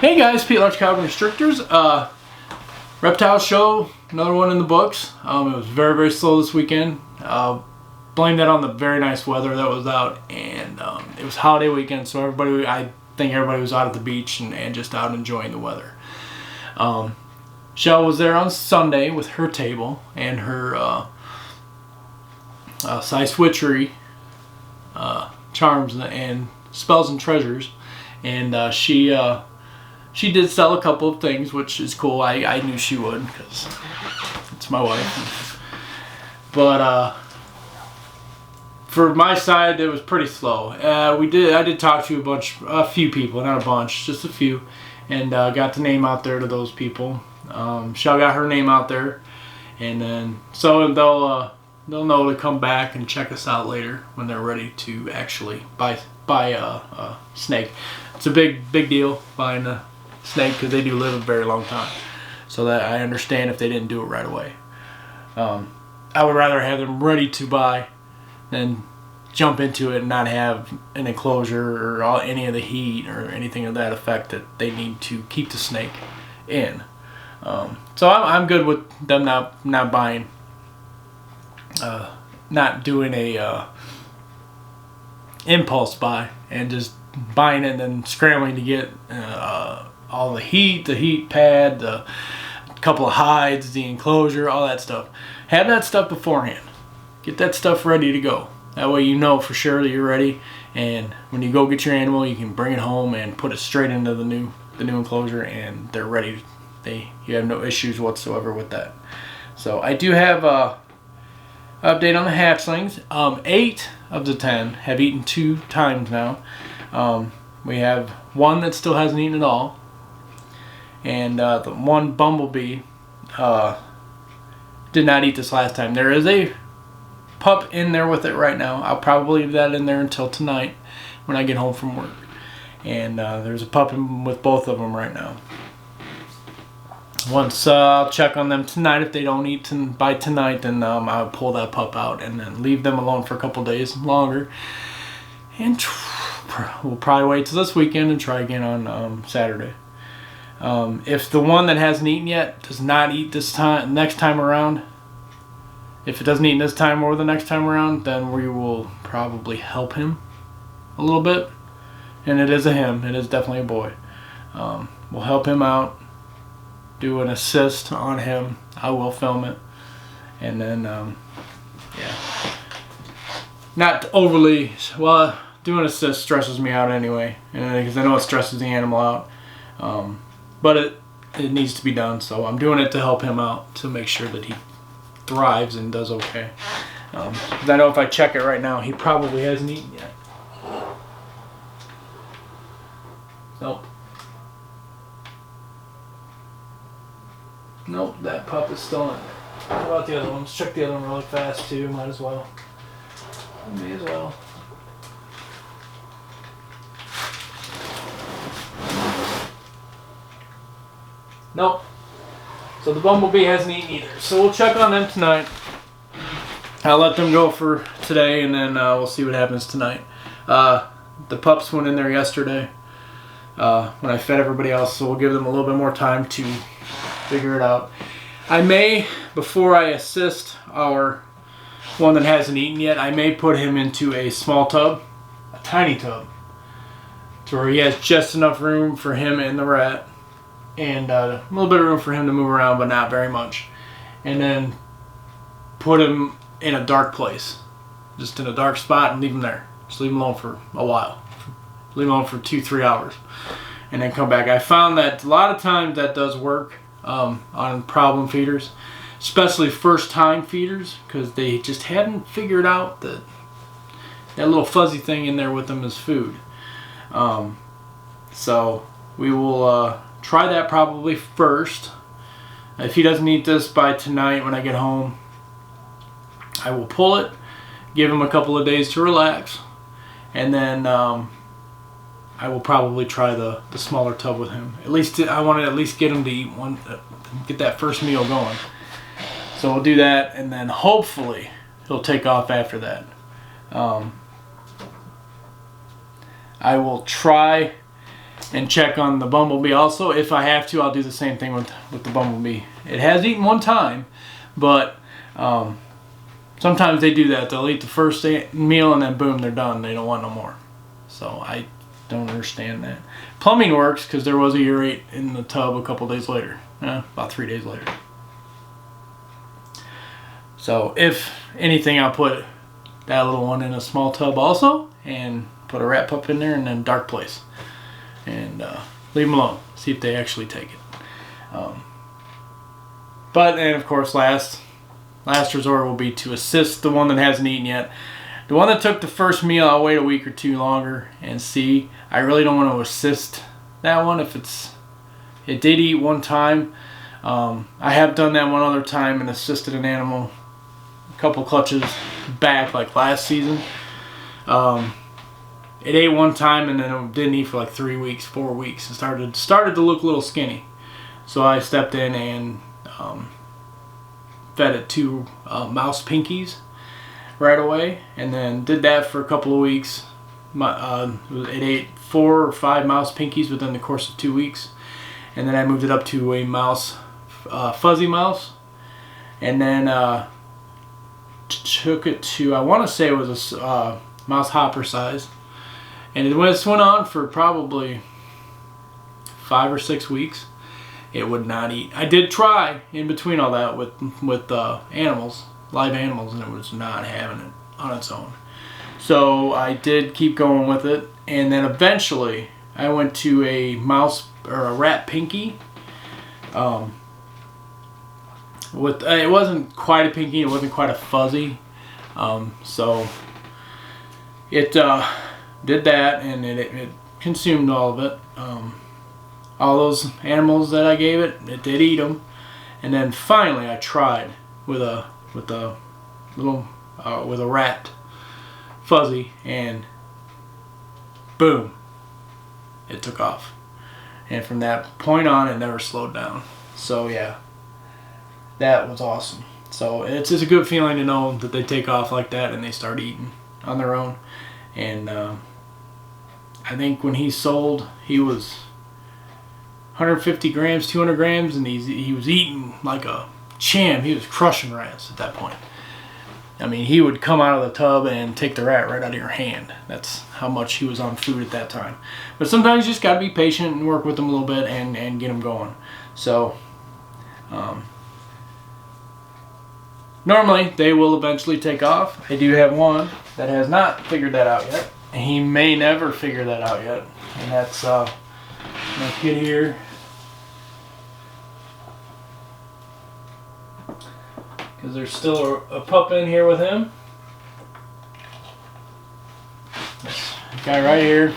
Hey guys, Pete Larch Carbon Restrictors. Reptile show, another one in the books. It was very slow this weekend. Blame that on the very nice weather that was out, and it was holiday weekend, so I think everybody was out at the beach and just out enjoying the weather. Shell was there on Sunday with her table and her size witchery charms and spells and treasures, and she did sell a couple of things, which is cool. I knew she would because it's my wife. But for my side, it was pretty slow. I did talk to a few people, not a bunch, just a few, and got the name out there to those people. Shell got her name out there, and then so they'll know to come back and check us out later when they're ready to actually buy a snake. It's a big deal buying a snake because they do live a very long time. So that I understand if they didn't do it right away. I would rather have them ready to buy than jump into it and not have an enclosure or any of the heat or anything of that effect that they need to keep the snake in. So I'm good with them not buying, not doing a impulse buy and just buying it and then scrambling to get all the heat pad, the couple of hides, the enclosure, all that stuff. Have that stuff beforehand. Get that stuff ready to go. That way you know for sure that you're ready, and when you go get your animal, you can bring it home and put it straight into the new enclosure, and they're ready. You have no issues whatsoever with that. So I do have a update on the hatchlings. 8 of the 10 have eaten 2 times now. We have one that still hasn't eaten at all, and the one bumblebee did not eat this last time. There is a pup in there with it right now. I'll probably leave that in there until tonight when I get home from work. And there's a pup with both of them right now. Once I'll check on them tonight. If they don't eat by tonight, then I'll pull that pup out and then leave them alone for a couple days longer. And we'll probably wait till this weekend and try again on Saturday. If the one that hasn't eaten yet does not eat next time around, if it doesn't eat this time or the next time around, then we will probably help him a little bit. And it is a him. It is definitely a boy. We'll help him out, do an assist on him. I will film it. And then, yeah. Not overly, well, doing assist stresses me out anyway, because I know it stresses the animal out. But it needs to be done, so I'm doing it to help him out, to make sure that he thrives and does okay. 'Cause I know if I check it right now, he probably hasn't eaten yet. Nope. Nope, that pup is still in there. How about the other one? Let's check the other one really fast too, might as well. May as well. Nope. So the bumblebee hasn't eaten either. So we'll check on them tonight. I'll let them go for today, and then we'll see what happens tonight. The pups went in there yesterday when I fed everybody else, so we'll give them a little bit more time to figure it out. I may, before I assist our one that hasn't eaten yet, I may put him into a small tub, a tiny tub, to where he has just enough room for him and the rat, and a little bit of room for him to move around, but not very much. And then put him in a dark place, just in a dark spot, and leave him there. Just leave him alone for a while. Leave him alone for 2-3 hours, and then come back. I found that a lot of times that does work on problem feeders, especially first-time feeders, because they just hadn't figured out that little fuzzy thing in there with them is food. So we will try that probably first. If he doesn't eat this by tonight when I get home, I will pull it, give him a couple of days to relax, and then I will probably try the smaller tub with him. At least I want to at least get him to eat one, get that first meal going. So we'll do that, and then hopefully he'll take off after that. I will try and check on the bumblebee also. If I have to, I'll do the same thing with the bumblebee. It has eaten one time, but sometimes they do that. They'll eat the first meal and then boom, they're done. They don't want no more. So I don't understand that. Plumbing works because there was a urate in the tub a couple days later. About 3 days later. So if anything, I'll put that little one in a small tub also and put a rat pup in there and then a dark place. And leave them alone. See if they actually take it. But and of course, last resort will be to assist the one that hasn't eaten yet. The one that took the first meal, I'll wait a week or two longer and see. I really don't want to assist that one if it did eat one time. I have done that one other time and assisted an animal a couple clutches back, like last season. It ate one time and then it didn't eat for like 3 weeks, 4 weeks. It started to look a little skinny. So I stepped in and fed it 2 mouse pinkies right away, and then did that for a couple of weeks. It ate 4 or 5 mouse pinkies within the course of 2 weeks, and then I moved it up to a mouse, fuzzy mouse, and then took it to, I want to say it was a mouse hopper size, and this went on for probably 5 or 6 weeks. It would not eat. I did try in between all that with animals, live animals, and it was not having it on its own. So I did keep going with it, and then eventually I went to a mouse or a rat pinky. It wasn't quite a pinky, it wasn't quite a fuzzy. So it did that, and it consumed all of it. All those animals that I gave it, it did eat them. And then finally I tried with a rat fuzzy, and boom, it took off. And from that point on, it never slowed down. So yeah, that was awesome. So it's just a good feeling to know that they take off like that and they start eating on their own. And I think when he sold, he was 150 grams, 200 grams, and he was eating like a champ. He was crushing rats at that point. I mean, he would come out of the tub and take the rat right out of your hand. That's how much he was on food at that time. But sometimes you just got to be patient and work with them a little bit and get them going. So normally they will eventually take off. I do have one that has not figured that out yet. And he may never figure that out yet. And that's my kid here. Because there's still a pup in here with him. This guy right here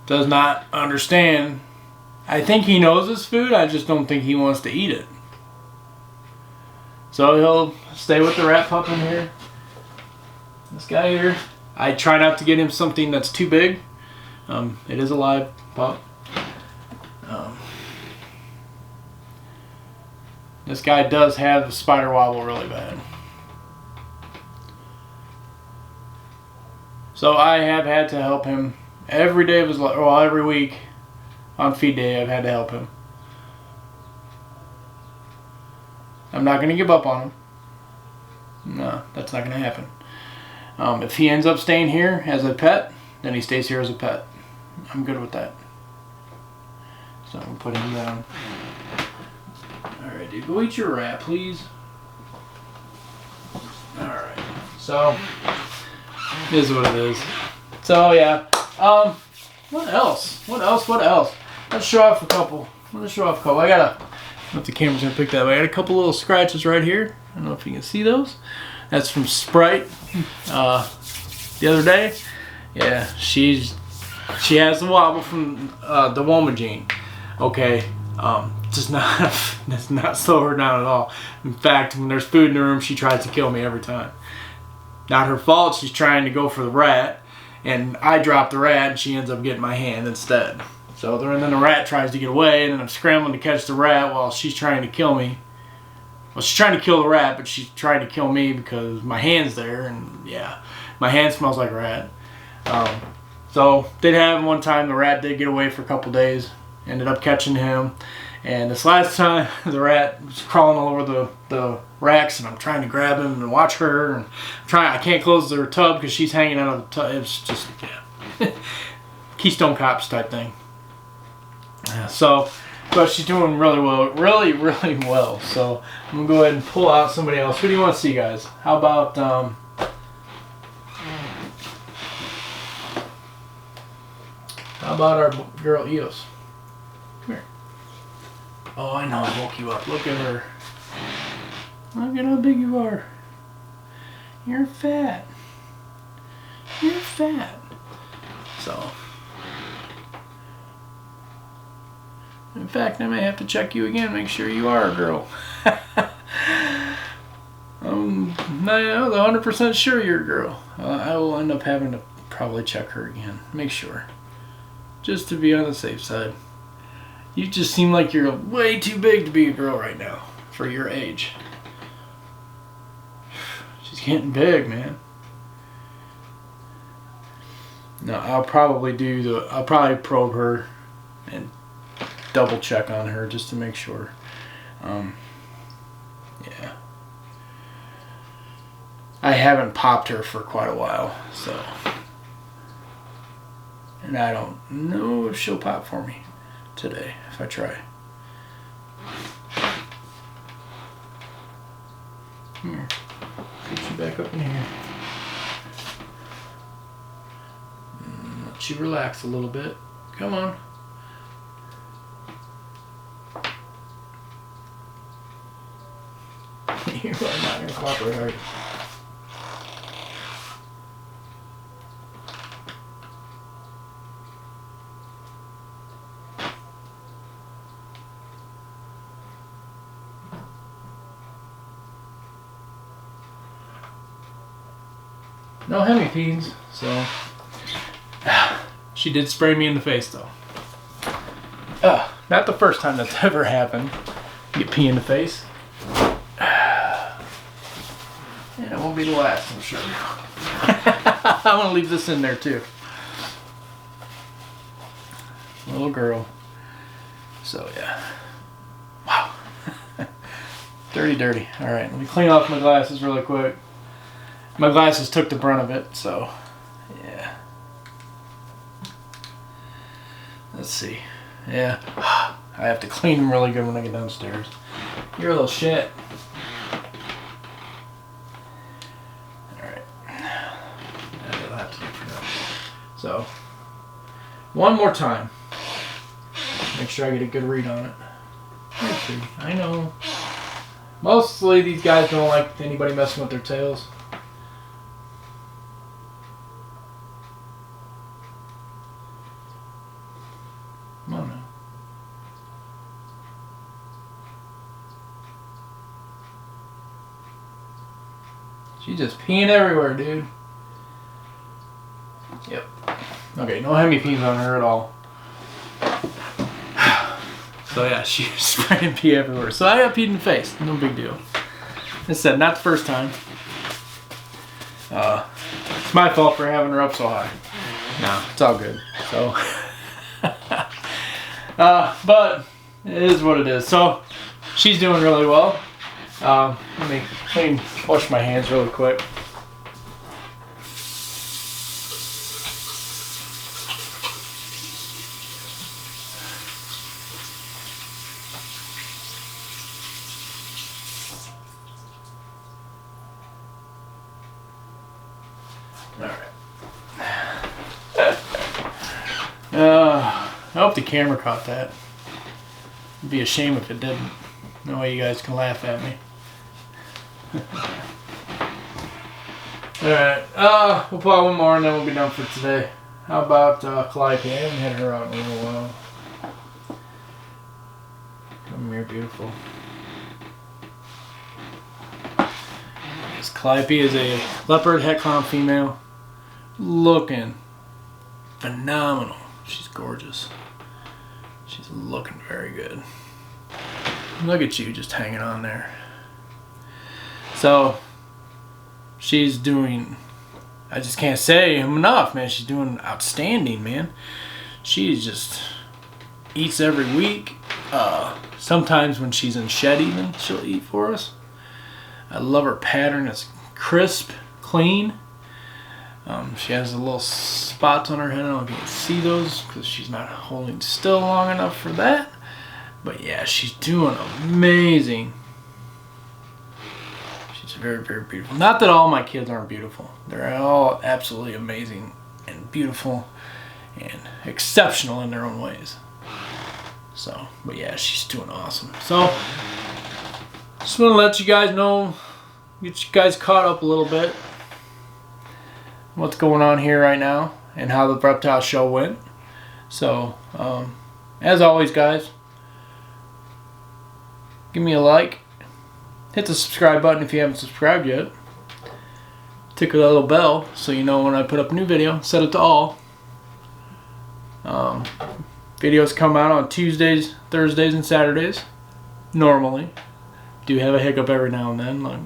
does not understand. I think he knows his food, I just don't think he wants to eat it. So he'll stay with the rat pup in here. This guy here, I try not to get him something that's too big. It is a live pup. This guy does have spider wobble really bad. So I have had to help him every day of his life, well, every week on feed day I've had to help him. I'm not going to give up on him. No, that's not going to happen. If he ends up staying here as a pet, then he stays here as a pet. I'm good with that. So I'm going to put him down. Alright, dude, go eat your rat, please. Alright, so this is what it is. So yeah, what else? Let's show off a couple. I don't know if the camera's gonna pick that up. I got a couple little scratches right here. I don't know if you can see those. That's from Sprite. The other day, yeah, she has the wobble from the Womagene. Okay, does not slow her down at all. In fact, when there's food in the room, she tries to kill me every time. Not her fault. She's trying to go for the rat, and I drop the rat, and she ends up getting my hand instead. So then the rat tries to get away, and then I'm scrambling to catch the rat while she's trying to kill me. Well, she's trying to kill the rat, but she's trying to kill me because my hand's there, and yeah, my hand smells like rat. So did have one time the rat did get away for a couple days. Ended up catching him. And this last time, the rat was crawling all over the racks, and I'm trying to grab him and watch her. And I can't close her tub because she's hanging out of the tub. It's just, yeah. Keystone Cops type thing. So, but she's doing really well. Really, really well. So, I'm going to go ahead and pull out somebody else. Who do you want to see, guys? How about, our girl Eos? Come here. Oh, I know I woke you up. Look at her. Look at how big you are. You're fat. You're fat. So, in fact, I may have to check you again, make sure you are a girl. I'm not 100% sure you're a girl. I will end up having to probably check her again. Make sure. Just to be on the safe side. You just seem like you're way too big to be a girl right now for your age. She's getting big, man. No, I'll probably probe her and double check on her just to make sure. Yeah. I haven't popped her for quite a while, so. And I don't know if she'll pop for me today if I try. Here, put you back up in here. Let you relax a little bit. Come on. You are not going to cooperate, are you? No hemipenes, so she did spray me in the face though. Not the first time that's ever happened. Get pee in the face. And it won't be the last, I'm sure. I'm gonna leave this in there too. Little girl. So yeah. Wow. Dirty. Alright, let me clean off my glasses really quick. My glasses took the brunt of it, so yeah. Let's see. Yeah. I have to clean them really good when I get downstairs. You're a little shit. Alright. That'll have to do for now. So, one more time. Make sure I get a good read on it. Let's see. I know. Mostly these guys don't like anybody messing with their tails. Come on now. She's just peeing everywhere, dude. Yep. Okay, no hemipenes on her at all. So yeah, she's spraying pee everywhere. So I got peed in the face. No big deal. As I said, not the first time. It's my fault for having her up so high. No, it's all good. So, but it is what it is. So she's doing really well. Let me wash my hands really quick. I hope the camera caught that. It'd be a shame if it didn't. No way you guys can laugh at me. Alright, we'll pull out one more and then we'll be done for today. How about Calliope? I haven't had her out in a little while. Come here, beautiful. This Calliope is a leopard het clown female. Looking phenomenal. She's gorgeous. She's looking very good. Look at you just hanging on there. So she's doing I just can't say enough, man. She's doing outstanding, man. She just eats every week. Sometimes when she's in shed even, she'll eat for us. I love her pattern. It's crisp, clean. She has the little spots on her head. I don't know if you can see those because she's not holding still long enough for that. But yeah, she's doing amazing. She's very, very beautiful. Not that all my kids aren't beautiful. They're all absolutely amazing and beautiful and exceptional in their own ways. So, but yeah, she's doing awesome. So, just want to let you guys know, get you guys caught up a little bit. What's going on here right now and how the reptile show went. So, as always, guys, give me a like. Hit the subscribe button if you haven't subscribed yet. Tickle that little bell so you know when I put up a new video. Set it to all. Videos come out on Tuesdays, Thursdays, and Saturdays. Normally. Do have a hiccup every now and then, like,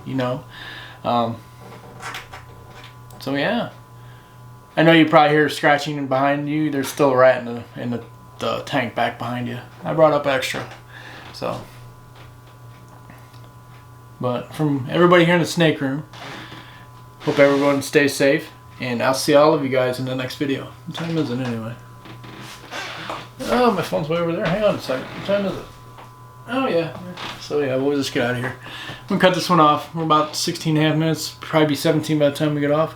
you know. So yeah. I know you probably hear scratching behind you. There's still a rat in the tank back behind you. I brought up extra. So. But from everybody here in the snake room, hope everyone stays safe. And I'll see all of you guys in the next video. What time is it anyway? Oh, my phone's way over there. Hang on a second. What time is it? Oh, yeah. So, yeah, we'll just get out of here. I'm going to cut this one off. We're about 16 and a half minutes. Probably be 17 by the time we get off.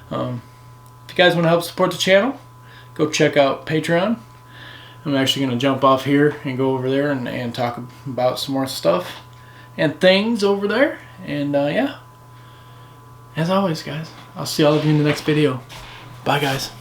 If you guys want to help support the channel, go check out Patreon. I'm actually going to jump off here and go over there and talk about some more stuff and things over there. And, yeah. As always, guys, I'll see all of you in the next video. Bye, guys.